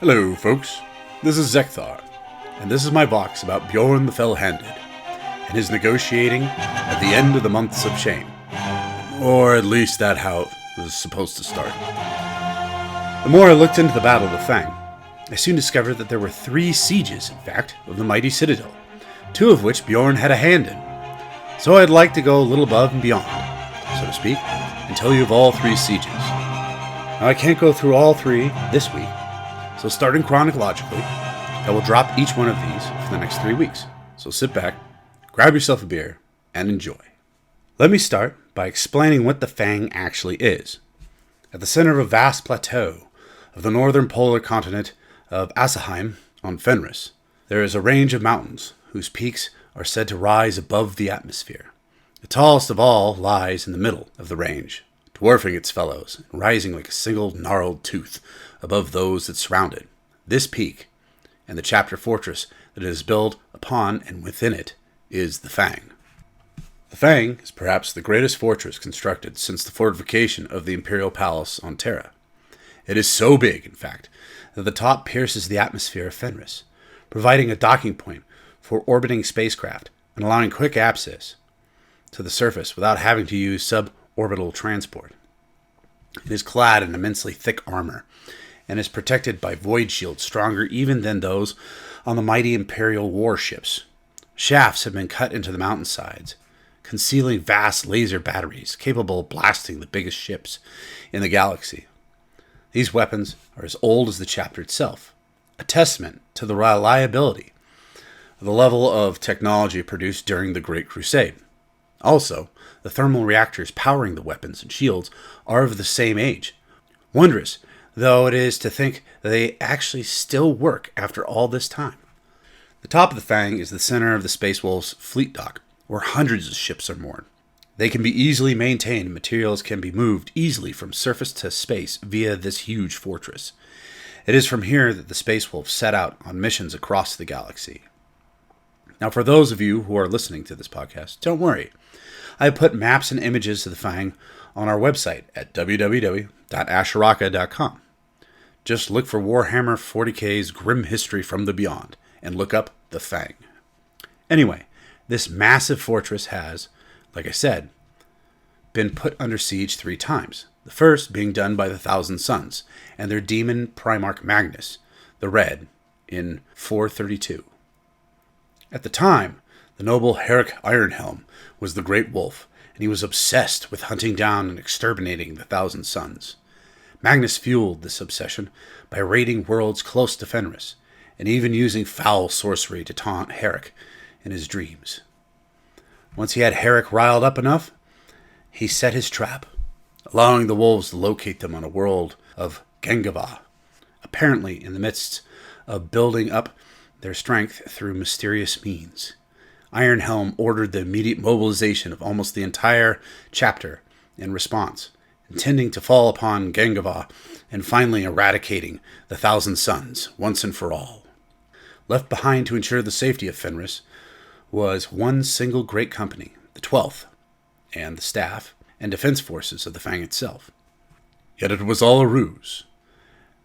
Hello, folks. This is Zeckthar, and this is my vox about Bjorn the Fell-Handed and his negotiating at the end of the months of shame. Or at least that how it was supposed to start. The more I looked into the Battle of the Fang, I soon discovered that there were 3 sieges, in fact, of the mighty citadel, 2 of which Bjorn had a hand in. So I'd like to go a little above and beyond, so to speak, and tell you of all 3 sieges. Now I can't go through all 3 this week, so starting chronologically, I will drop each one of these for the next 3 weeks. So sit back, grab yourself a beer, and enjoy. Let me start by explaining what the Fang actually is. At the center of a vast plateau of the northern polar continent of Asaheim on Fenris, there is a range of mountains whose peaks are said to rise above the atmosphere. The tallest of all lies in the middle of the range, dwarfing its fellows and rising like a single gnarled tooth above those that surround it. This peak, and the chapter fortress that it is built upon and within it, is the Fang. The Fang is perhaps the greatest fortress constructed since the fortification of the Imperial Palace on Terra. It is so big, in fact, that the top pierces the atmosphere of Fenris, providing a docking point for orbiting spacecraft and allowing quick access to the surface without having to use suborbital transport. It is clad in immensely thick armor and is protected by void shields stronger even than those on the mighty Imperial warships. Shafts have been cut into the mountainsides, concealing vast laser batteries capable of blasting the biggest ships in the galaxy. These weapons are as old as the chapter itself, a testament to the reliability of the level of technology produced during the Great Crusade. Also, the thermal reactors powering the weapons and shields are of the same age. Wondrous, though it is to think that they actually still work after all this time. The top of the Fang is the center of the Space Wolves fleet dock, where hundreds of ships are moored. They can be easily maintained and materials can be moved easily from surface to space via this huge fortress. It is from here that the Space Wolves set out on missions across the galaxy. Now, for those of you who are listening to this podcast, don't worry. I have put maps and images of the Fang on our website at www.asharaka.com. Just look for Warhammer 40k's Grim History from the Beyond and look up the Fang. Anyway, this massive fortress has, like I said, been put under siege 3 times. The first being done by the Thousand Sons and their demon Primarch Magnus, the Red, in 432. At the time, the noble Herrick Ironhelm was the Great Wolf, and he was obsessed with hunting down and exterminating the Thousand Sons. Magnus fueled this obsession by raiding worlds close to Fenris, and even using foul sorcery to taunt Herrick in his dreams. Once he had Herrick riled up enough, he set his trap, allowing the wolves to locate them on a world of Gengava, apparently in the midst of building up their strength through mysterious means. Ironhelm ordered the immediate mobilization of almost the entire chapter in response, intending to fall upon Gengava and finally eradicating the Thousand Sons once and for all. Left behind to ensure the safety of Fenris was one single great company, the 12th, and the staff and defense forces of the Fang itself. Yet it was all a ruse.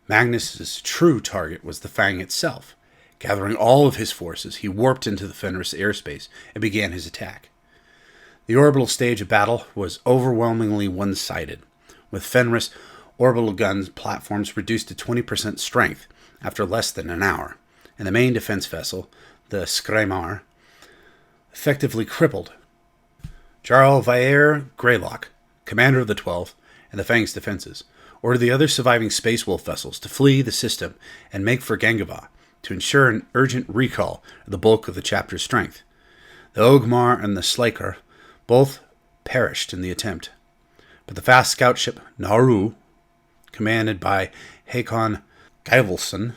Magnus's true target was the Fang itself. Gathering all of his forces, he warped into the Fenris airspace and began his attack. The orbital stage of battle was overwhelmingly one-sided, with Fenris orbital guns platforms reduced to 20% strength after less than an hour, and the main defense vessel, the Skrymar, effectively crippled. Jarl Vaer Greylock, commander of the 12th and the Fang's defenses, ordered the other surviving Space Wolf vessels to flee the system and make for Gengava, to ensure an urgent recall of the bulk of the chapter's strength. The Ogmar and the Slaker both perished in the attempt, but the fast scout ship Naru, commanded by Hakon Gyvelson,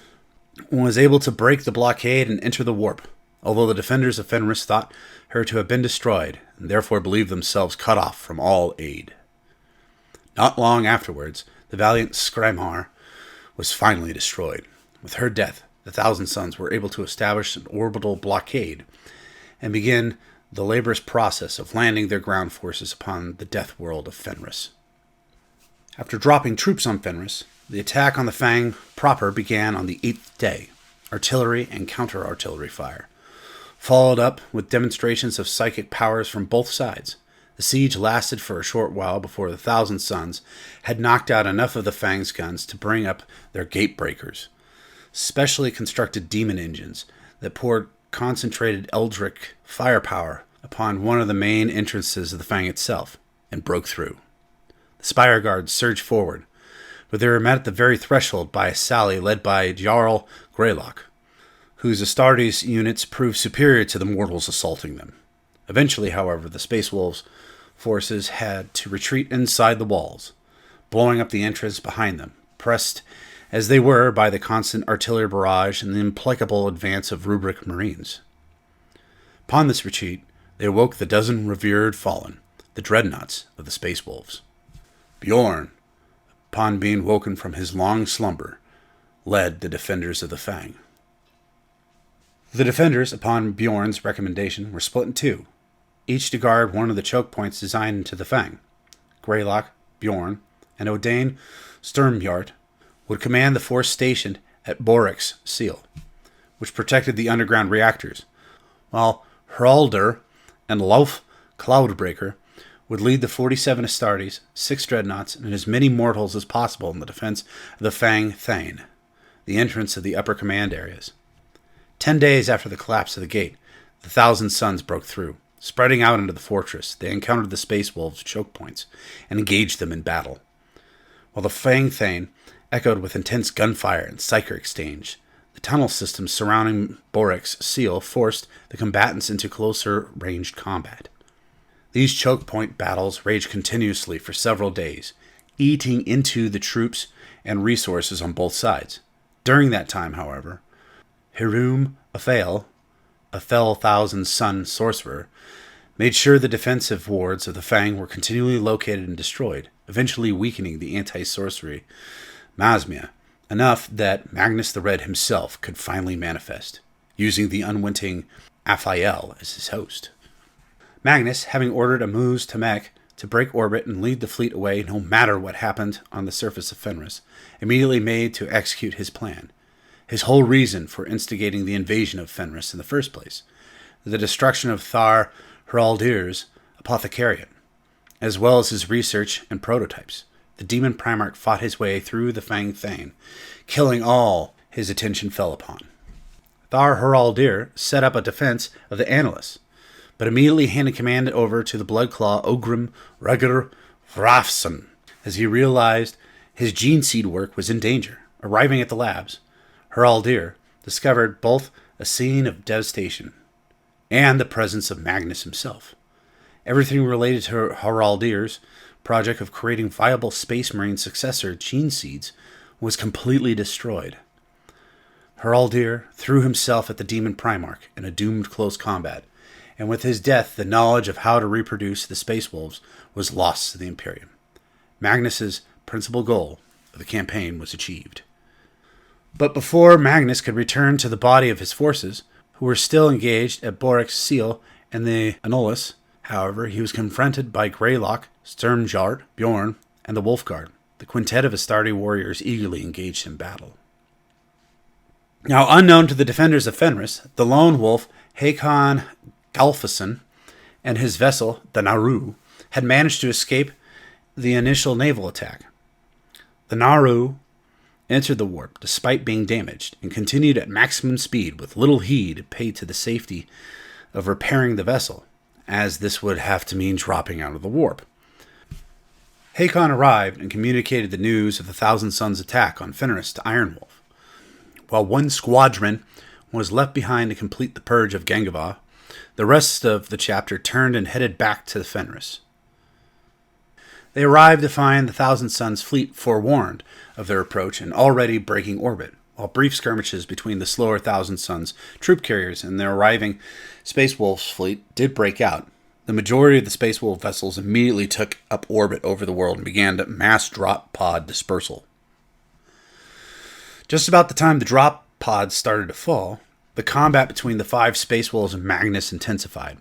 was able to break the blockade and enter the warp, although the defenders of Fenris thought her to have been destroyed and therefore believed themselves cut off from all aid. Not long afterwards, the valiant Skrymar was finally destroyed. With her death, the Thousand Sons were able to establish an orbital blockade and begin the laborious process of landing their ground forces upon the death world of Fenris. After dropping troops on Fenris, The attack on the Fang proper began on the 8th day. Artillery and counter-artillery fire, followed up with demonstrations of psychic powers from both sides. The siege lasted for a short while before the Thousand Sons had knocked out enough of the Fang's guns to bring up their gate breakers, specially constructed demon engines that poured concentrated eldritch firepower upon one of the main entrances of the Fang itself, and broke through. The Spire Guards surged forward, but they were met at the very threshold by a sally led by Jarl Greylock, whose Astartes units proved superior to the mortals assaulting them. Eventually, however, the Space Wolves' forces had to retreat inside the walls, blowing up the entrance behind them, pressed as they were by the constant artillery barrage and the implacable advance of rubric marines. Upon this retreat, they awoke the dozen revered fallen, the dreadnoughts of the Space Wolves. Bjorn, upon being woken from his long slumber, led the defenders of the Fang. The defenders, upon Bjorn's recommendation, were split in two, each to guard one of the choke points designed into the Fang. Greylock, Bjorn, and Odain Sturmjart would command the force stationed at Borik's Seal, which protected the underground reactors, while Hraldr and Lauf Cloudbreaker would lead the 47 Astartes, 6 dreadnoughts, and as many mortals as possible in the defense of the Fang Thane, the entrance of the upper command areas. 10 days after the collapse of the gate, the Thousand Sons broke through. Spreading out into the fortress, they encountered the Space Wolves' choke points and engaged them in battle. While the Fang Thane echoed with intense gunfire and psychic exchange, the tunnel systems surrounding Borik's Seal forced the combatants into closer-ranged combat. These choke point battles raged continuously for several days, eating into the troops and resources on both sides. During that time, however, Hiram Afael, a Fell Thousand Son sorcerer, made sure the defensive wards of the Fang were continually located and destroyed, eventually weakening the anti-sorcery Masmia enough that Magnus the Red himself could finally manifest, using the unwitting Afael as his host. Magnus, having ordered Amuz Tamek to break orbit and lead the fleet away no matter what happened on the surface of Fenris, immediately made to execute his plan. His whole reason for instigating the invasion of Fenris in the first place, the destruction of Thar Hraldir's apothecariate, as well as his research and prototypes. The demon Primarch fought his way through the Fang Thane, killing all his attention fell upon. Thar Hraldir set up a defense of the Annalus, but immediately handed command over to the Bloodclaw Ogrim Rugger Vrafson, as he realized his gene seed work was in danger. Arriving at the labs, Hraldir discovered both a scene of devastation and the presence of Magnus himself. Everything related to Hraldir's project of creating viable Space Marine successor gene seeds was completely destroyed. Hraldir threw himself at the demon Primarch in a doomed close combat, and with his death the knowledge of how to reproduce the Space Wolves was lost to the Imperium. Magnus's principal goal of the campaign was achieved. But before Magnus could return to the body of his forces, who were still engaged at Borik's Seal and the Annulus, however, he was confronted by Greylock, Sturmjart, Bjorn, and the Wolfguard. The quintet of Astarte warriors eagerly engaged in battle. Now, unknown to the defenders of Fenris, the lone wolf, Hakon Galfason, and his vessel, the Naru, had managed to escape the initial naval attack. The Naru entered the warp despite being damaged and continued at maximum speed with little heed paid to the safety of repairing the vessel, as this would have to mean dropping out of the warp. Hakon arrived and communicated the news of the Thousand Sons' attack on Fenris to Ironwolf. While one squadron was left behind to complete the purge of Gangava, the rest of the chapter turned and headed back to Fenris. They arrived to find the Thousand Sons' fleet forewarned of their approach and already breaking orbit, while brief skirmishes between the slower Thousand Sons troop carriers and their arriving Space Wolves' fleet did break out. The majority of the Space Wolf vessels immediately took up orbit over the world and began mass drop pod dispersal. Just about the time the drop pods started to fall, the combat between the 5 Space Wolves and Magnus intensified,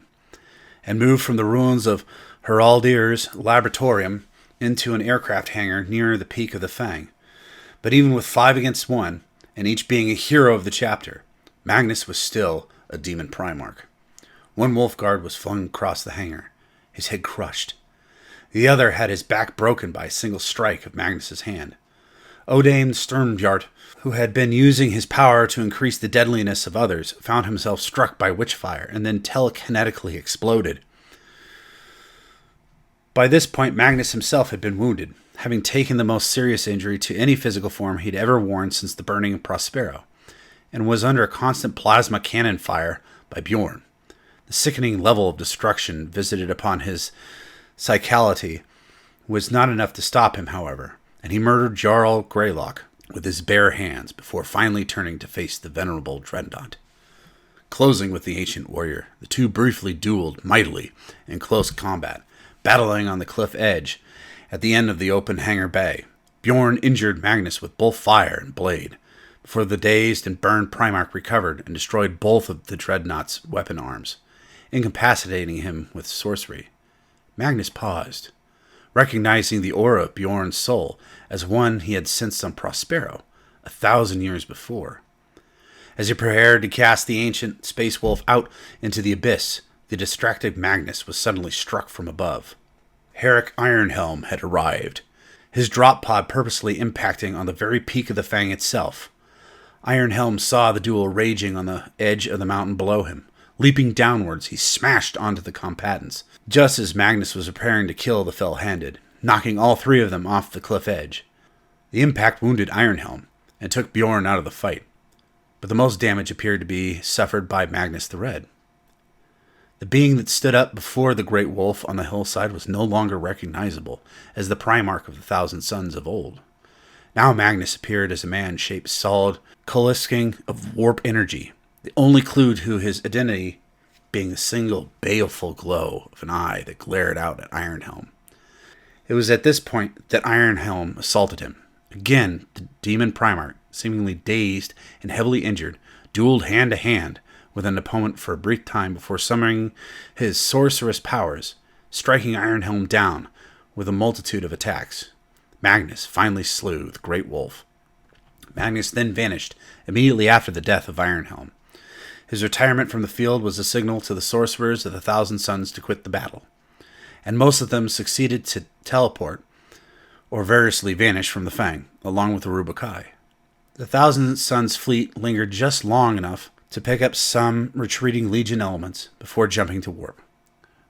and moved from the ruins of Hraldir's laboratorium into an aircraft hangar near the peak of the Fang. But even with 5 against 1, and each being a hero of the chapter, Magnus was still a demon Primarch. One wolf guard was flung across the hangar, his head crushed. The other had his back broken by a single strike of Magnus's hand. Odain Sternbjart, who had been using his power to increase the deadliness of others, found himself struck by witchfire and then telekinetically exploded. By this point, Magnus himself had been wounded, having taken the most serious injury to any physical form he'd ever worn since the burning of Prospero, and was under a constant plasma cannon fire by Bjorn. The sickening level of destruction visited upon his psychality was not enough to stop him, however, and he murdered Jarl Greylock with his bare hands before finally turning to face the venerable Dreadnought. Closing with the ancient warrior, the two briefly dueled mightily in close combat, battling on the cliff edge at the end of the open hangar bay. Bjorn injured Magnus with both fire and blade, before the dazed and burned Primarch recovered and destroyed both of the Dreadnought's weapon arms, incapacitating him with sorcery. Magnus paused, recognizing the aura of Bjorn's soul as one he had sensed on Prospero 1,000 years before. As he prepared to cast the ancient space wolf out into the abyss, the distracted Magnus was suddenly struck from above. Herrick Ironhelm had arrived, his drop pod purposely impacting on the very peak of the Fang itself. Ironhelm saw the duel raging on the edge of the mountain below him. Leaping downwards, he smashed onto the combatants, just as Magnus was preparing to kill the fell-handed, knocking all 3 of them off the cliff edge. The impact wounded Ironhelm, and took Bjorn out of the fight, but the most damage appeared to be suffered by Magnus the Red. The being that stood up before the great wolf on the hillside was no longer recognizable as the Primarch of the 1,000 Suns of old. Now Magnus appeared as a man shaped solid, coalescing of warp energy, the only clue to his identity being the single baleful glow of an eye that glared out at Ironhelm. It was at this point that Ironhelm assaulted him. Again, the demon Primarch, seemingly dazed and heavily injured, dueled hand to hand with an opponent for a brief time before summoning his sorcerous powers, striking Ironhelm down with a multitude of attacks. Magnus finally slew the great wolf. Magnus then vanished immediately after the death of Ironhelm. His retirement from the field was a signal to the sorcerers of the 1,000 Suns to quit the battle, and most of them succeeded to teleport or variously vanish from the Fang, along with the Rubakai. The 1,000 Suns fleet lingered just long enough to pick up some retreating Legion elements before jumping to warp.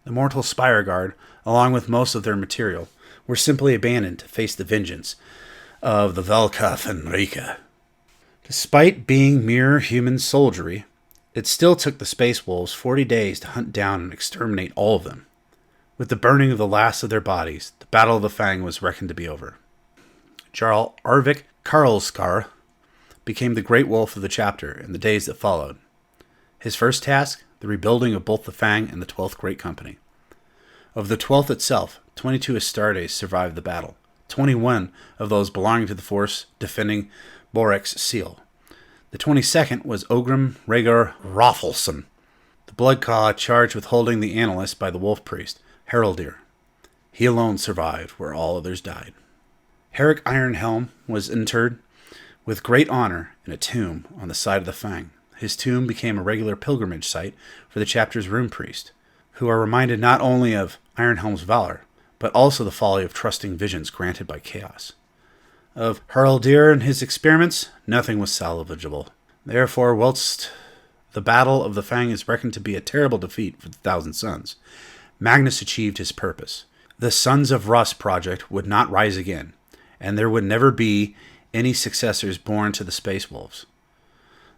The mortal Spire Guard, along with most of their material, were simply abandoned to face the vengeance of the Velkath and Rika. Despite being mere human soldiery, it still took the Space Wolves 40 days to hunt down and exterminate all of them. With the burning of the last of their bodies, the Battle of the Fang was reckoned to be over. Jarl Arvik Karlskar became the Great Wolf of the chapter in the days that followed. His first task, the rebuilding of both the Fang and the 12th Great Company. Of the 12th itself, 22 Astartes survived the battle, 21 of those belonging to the force defending Borek's seal. The 22nd was Ogrim Rhaegar Raffleson, the Bloodcaw charged with holding the analyst by the wolf priest, Haraldir. He alone survived, where all others died. Herrick Ironhelm was interred with great honor in a tomb on the side of the Fang. His tomb became a regular pilgrimage site for the chapter's rune priest, who are reminded not only of Ironhelm's valor, but also the folly of trusting visions granted by chaos. Of Haraldir and his experiments, nothing was salvageable. Therefore, whilst the Battle of the Fang is reckoned to be a terrible defeat for the 1,000 Suns, Magnus achieved his purpose. The Sons of Rust project would not rise again, and there would never be any successors born to the Space Wolves.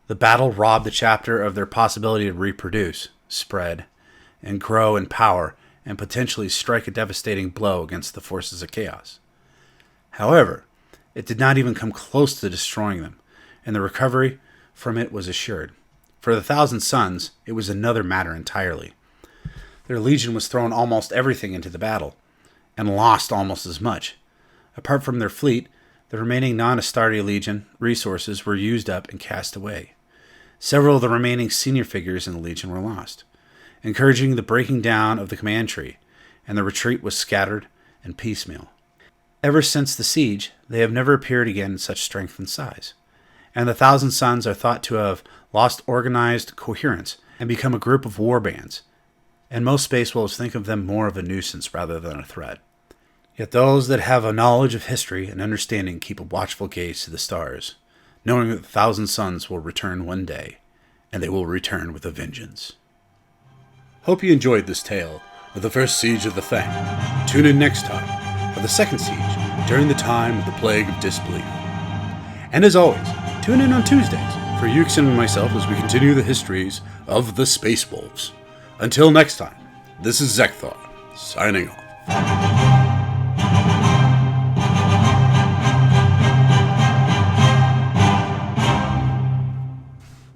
The battle robbed the chapter of their possibility to reproduce, spread, and grow in power, and potentially strike a devastating blow against the forces of chaos. However, it did not even come close to destroying them, and the recovery from it was assured. For the 1,000 Suns, it was another matter entirely. Their legion was thrown almost everything into the battle, and lost almost as much. Apart from their fleet, the remaining non-Astarte legion resources were used up and cast away. Several of the remaining senior figures in the legion were lost, encouraging the breaking down of the command tree, and the retreat was scattered and piecemeal. Ever since the siege, they have never appeared again in such strength and size, and the Thousand Sons are thought to have lost organized coherence and become a group of war bands, and most space wolves think of them more of a nuisance rather than a threat. Yet those that have a knowledge of history and understanding keep a watchful gaze to the stars, knowing that the Thousand Sons will return one day, and they will return with a vengeance. Hope you enjoyed this tale of the first Siege of the Fang. Tune in next time for the second siege during the time of the Plague of Disbelief. And as always, tune in on Tuesdays for Yuxin and myself as we continue the histories of the Space Wolves. Until next time, this is Zeckthar, signing off.